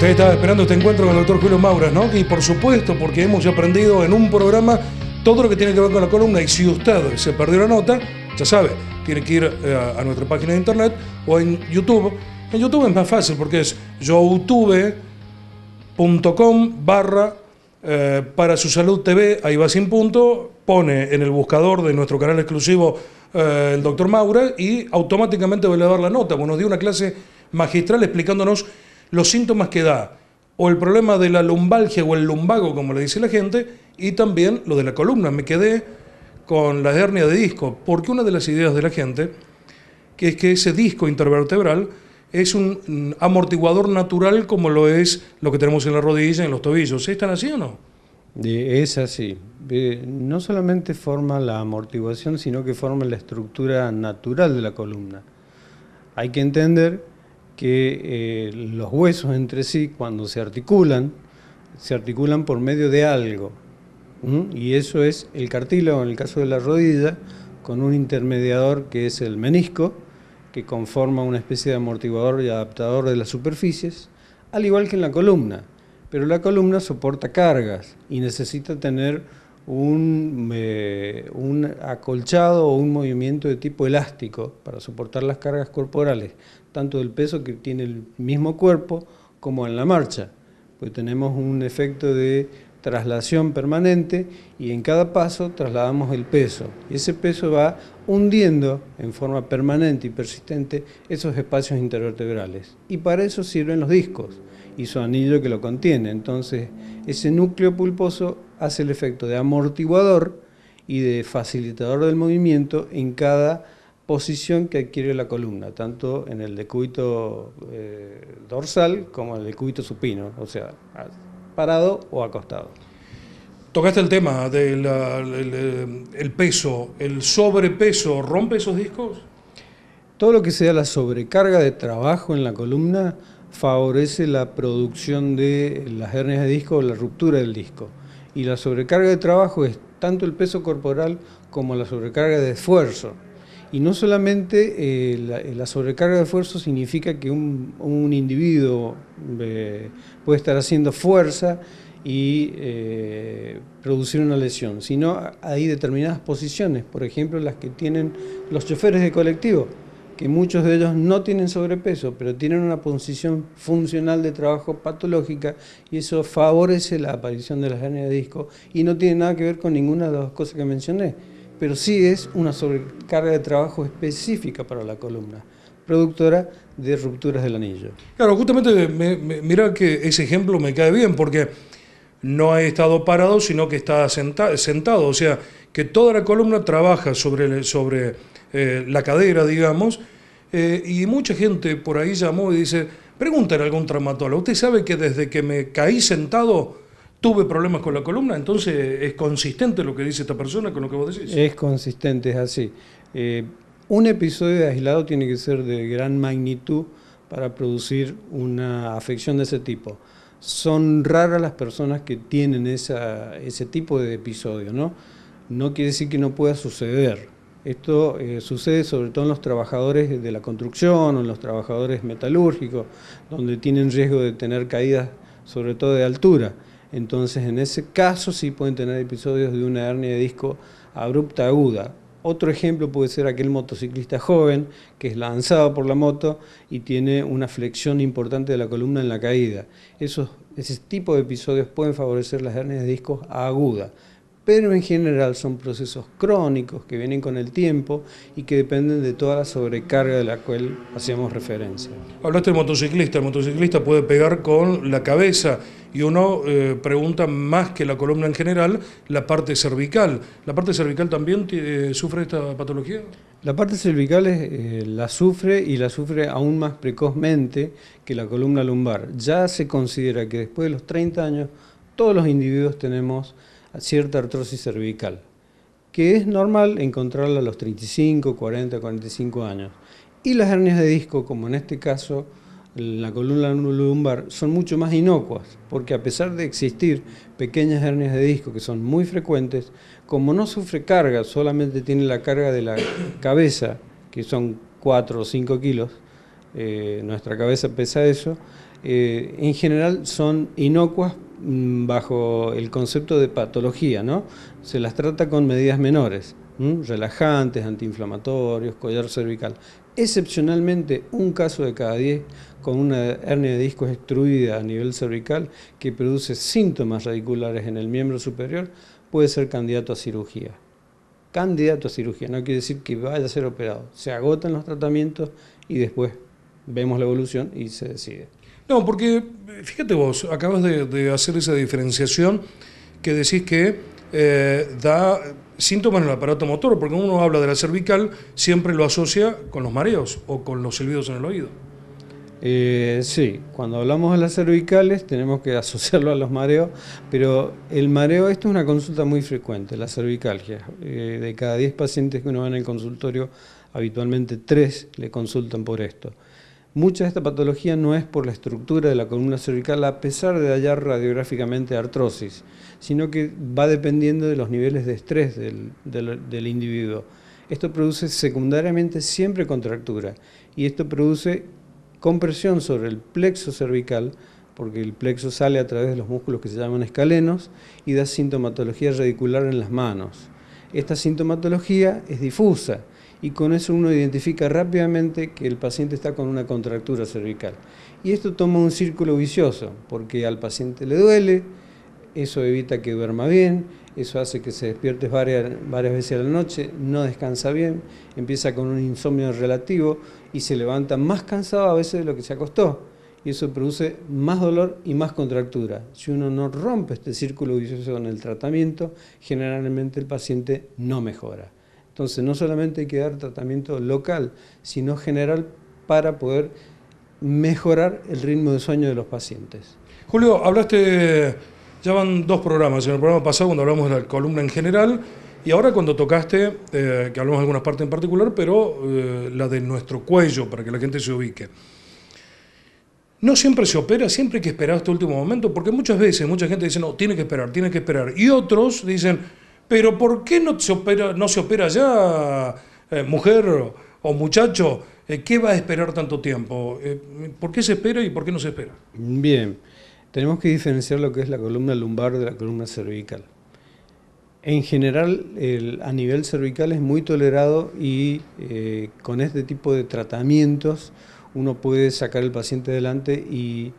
Usted estaba esperando este encuentro con el doctor Julio Mauras, ¿no? Y por supuesto, porque hemos ya aprendido en un programa todo lo que tiene que ver con la columna. Y si usted se perdió la nota, ya sabe, tiene que ir a nuestra página de internet o en YouTube. En YouTube es más fácil porque es youtube.com/para su salud TV, ahí va sin punto, pone en el buscador de nuestro canal exclusivo el doctor Maura y automáticamente va a dar la nota. Bueno, nos dio una clase magistral explicándonos los síntomas que da, o el problema de la lumbalgia o el lumbago, como le dice la gente, y también lo de la columna. Me quedé con la hernia de disco, porque una de las ideas de la gente que es que ese disco intervertebral es un amortiguador natural como lo es lo que tenemos en la rodilla y en los tobillos. ¿Están así o no? Es así. No solamente forma la amortiguación, sino que forma la estructura natural de la columna. Hay que entender que los huesos entre sí, cuando se articulan por medio de algo. Y eso es el cartílago, en el caso de la rodilla, con un intermediador que es el menisco, que conforma una especie de amortiguador y adaptador de las superficies, al igual que en la columna. Pero la columna soporta cargas y necesita tener un acolchado o un movimiento de tipo elástico para soportar las cargas corporales, tanto del peso que tiene el mismo cuerpo como en la marcha, pues tenemos un efecto de traslación permanente y en cada paso trasladamos el peso y ese peso va hundiendo en forma permanente y persistente esos espacios intervertebrales y para eso sirven los discos y su anillo que lo contiene. Entonces ese núcleo pulposo hace el efecto de amortiguador y de facilitador del movimiento en cada posición que adquiere la columna, tanto en el decúbito dorsal como en el decúbito supino, o sea, parado o acostado. Tocaste el tema del el peso, el sobrepeso, ¿rompe esos discos? Todo lo que sea la sobrecarga de trabajo en la columna favorece la producción de las hernias de disco o la ruptura del disco. Y la sobrecarga de trabajo es tanto el peso corporal como la sobrecarga de esfuerzo. Y no solamente la sobrecarga de esfuerzo significa que un individuo puede estar haciendo fuerza y producir una lesión, sino hay determinadas posiciones, por ejemplo las que tienen los choferes de colectivo, que muchos de ellos no tienen sobrepeso, pero tienen una posición funcional de trabajo patológica y eso favorece la aparición de las hernias de disco y no tiene nada que ver con ninguna de las cosas que mencioné, pero sí es una sobrecarga de trabajo específica para la columna, productora de rupturas del anillo. Claro, justamente mira que ese ejemplo me cae bien porque no he estado parado, sino que está sentado, o sea, que toda la columna trabaja sobre la cadera, digamos, y mucha gente por ahí llamó y dice, pregúntale a algún traumatólogo, ¿usted sabe que desde que me caí sentado tuve problemas con la columna? Entonces, ¿es consistente lo que dice esta persona con lo que vos decís? Es consistente, es así. Un episodio aislado tiene que ser de gran magnitud para producir una afección de ese tipo. Son raras las personas que tienen ese tipo de episodio, ¿no? No quiere decir que no pueda suceder. Esto sucede sobre todo en los trabajadores de la construcción o en los trabajadores metalúrgicos, donde tienen riesgo de tener caídas, sobre todo de altura. Entonces, en ese caso sí pueden tener episodios de una hernia de disco abrupta aguda. Otro ejemplo puede ser aquel motociclista joven que es lanzado por la moto y tiene una flexión importante de la columna en la caída. Ese tipo de episodios pueden favorecer las hernias de disco agudas, pero en general son procesos crónicos que vienen con el tiempo y que dependen de toda la sobrecarga de la cual hacíamos referencia. Hablaste del motociclista, el motociclista puede pegar con la cabeza y uno pregunta más que la columna en general, la parte cervical. ¿La parte cervical también sufre esta patología? La parte cervical la sufre y la sufre aún más precozmente que la columna lumbar. Ya se considera que después de los 30 años todos los individuos tenemos cierta artrosis cervical, que es normal encontrarla a los 35, 40, 45 años. Y las hernias de disco, como en este caso la columna lumbar, son mucho más inocuas, porque a pesar de existir pequeñas hernias de disco que son muy frecuentes, como no sufre carga, solamente tiene la carga de la cabeza, que son 4 o 5 kilos, nuestra cabeza pesa eso, en general son inocuas bajo el concepto de patología, ¿no? Se las trata con medidas menores, relajantes, antiinflamatorios, collar cervical. Excepcionalmente, un caso de cada 10 con una hernia de discos extruida a nivel cervical que produce síntomas radiculares en el miembro superior puede ser candidato a cirugía. Candidato a cirugía, no quiere decir que vaya a ser operado. Se agotan los tratamientos y después vemos la evolución y se decide. No, porque fíjate vos, acabas de hacer esa diferenciación que decís que da síntomas en el aparato motor, porque uno habla de la cervical, siempre lo asocia con los mareos o con los silbidos en el oído. Sí, cuando hablamos de las cervicales tenemos que asociarlo a los mareos, pero el mareo, esto es una consulta muy frecuente, la cervicalgia. De cada 10 pacientes que uno ve en el consultorio, habitualmente 3 le consultan por esto. Mucha de esta patología no es por la estructura de la columna cervical, a pesar de hallar radiográficamente artrosis, sino que va dependiendo de los niveles de estrés del individuo. Esto produce secundariamente siempre contractura, y esto produce compresión sobre el plexo cervical, porque el plexo sale a través de los músculos que se llaman escalenos y da sintomatología radicular en las manos. Esta sintomatología es difusa y con eso uno identifica rápidamente que el paciente está con una contractura cervical. Y esto toma un círculo vicioso, porque al paciente le duele, eso evita que duerma bien, eso hace que se despierte varias veces a la noche, no descansa bien, empieza con un insomnio relativo y se levanta más cansado a veces de lo que se acostó. Y eso produce más dolor y más contractura. Si uno no rompe este círculo vicioso en el tratamiento, generalmente el paciente no mejora. Entonces no solamente hay que dar tratamiento local, sino general para poder mejorar el ritmo de sueño de los pacientes. Julio, hablaste, ya van 2 programas, en el programa pasado cuando hablamos de la columna en general, y ahora cuando tocaste, que hablamos de algunas partes en particular, pero la de nuestro cuello, para que la gente se ubique. No siempre se opera, siempre hay que esperar hasta el último momento, porque muchas veces mucha gente dice, no, tiene que esperar, y otros dicen, pero ¿por qué no se opera ya, mujer o muchacho? ¿Qué va a esperar tanto tiempo? ¿Por qué se espera y por qué no se espera? Bien, tenemos que diferenciar lo que es la columna lumbar de la columna cervical. En general, a nivel cervical es muy tolerado y con este tipo de tratamientos uno puede sacar al paciente adelante y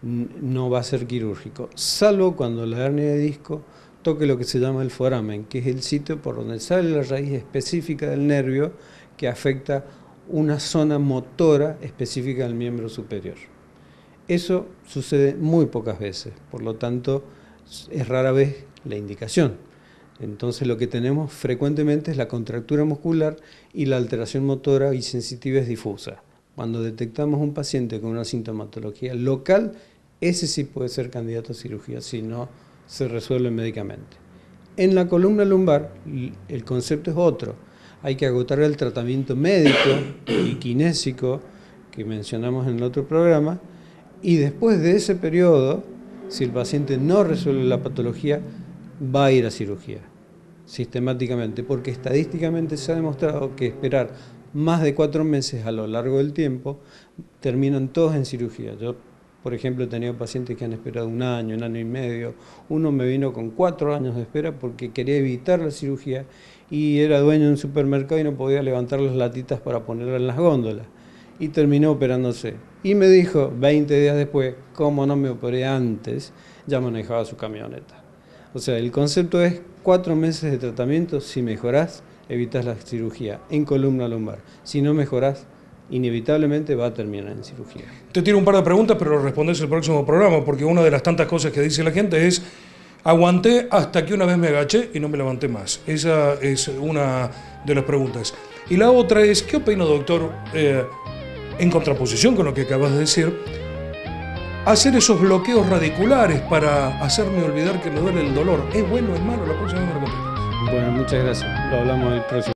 no va a ser quirúrgico, salvo cuando la hernia de disco toque lo que se llama el foramen, que es el sitio por donde sale la raíz específica del nervio que afecta una zona motora específica del miembro superior. Eso sucede muy pocas veces, por lo tanto es rara vez la indicación. Entonces lo que tenemos frecuentemente es la contractura muscular y la alteración motora y sensitiva es difusa. Cuando detectamos un paciente con una sintomatología local, ese sí puede ser candidato a cirugía, si no se resuelve médicamente. En la columna lumbar el concepto es otro. Hay que agotar el tratamiento médico y kinésico que mencionamos en el otro programa y después de ese periodo, si el paciente no resuelve la patología, va a ir a cirugía sistemáticamente, porque estadísticamente se ha demostrado que esperar más de 4 meses a lo largo del tiempo terminan todos en cirugía. Yo, por ejemplo, he tenido pacientes que han esperado 1 año, 1 año y medio. Uno me vino con 4 años de espera porque quería evitar la cirugía y era dueño de un supermercado y no podía levantar las latitas para ponerlas en las góndolas. Y terminó operándose. Y me dijo, 20 días después, como no me operé antes, ya manejaba su camioneta. O sea, el concepto es 4 meses de tratamiento. Si mejorás, evitas la cirugía en columna lumbar. Si no mejorás, inevitablemente va a terminar en cirugía. Te tiro un par de preguntas, pero lo respondés el próximo programa, porque una de las tantas cosas que dice la gente es: aguanté hasta que una vez me agaché y no me levanté más. Esa es una de las preguntas. Y la otra es, ¿qué opina, doctor, en contraposición con lo que acabas de decir, hacer esos bloqueos radiculares para hacerme olvidar que me duele el dolor? ¿Es bueno o es malo? La próxima vez me lo contestas. Bueno, muchas gracias. Lo hablamos el próximo.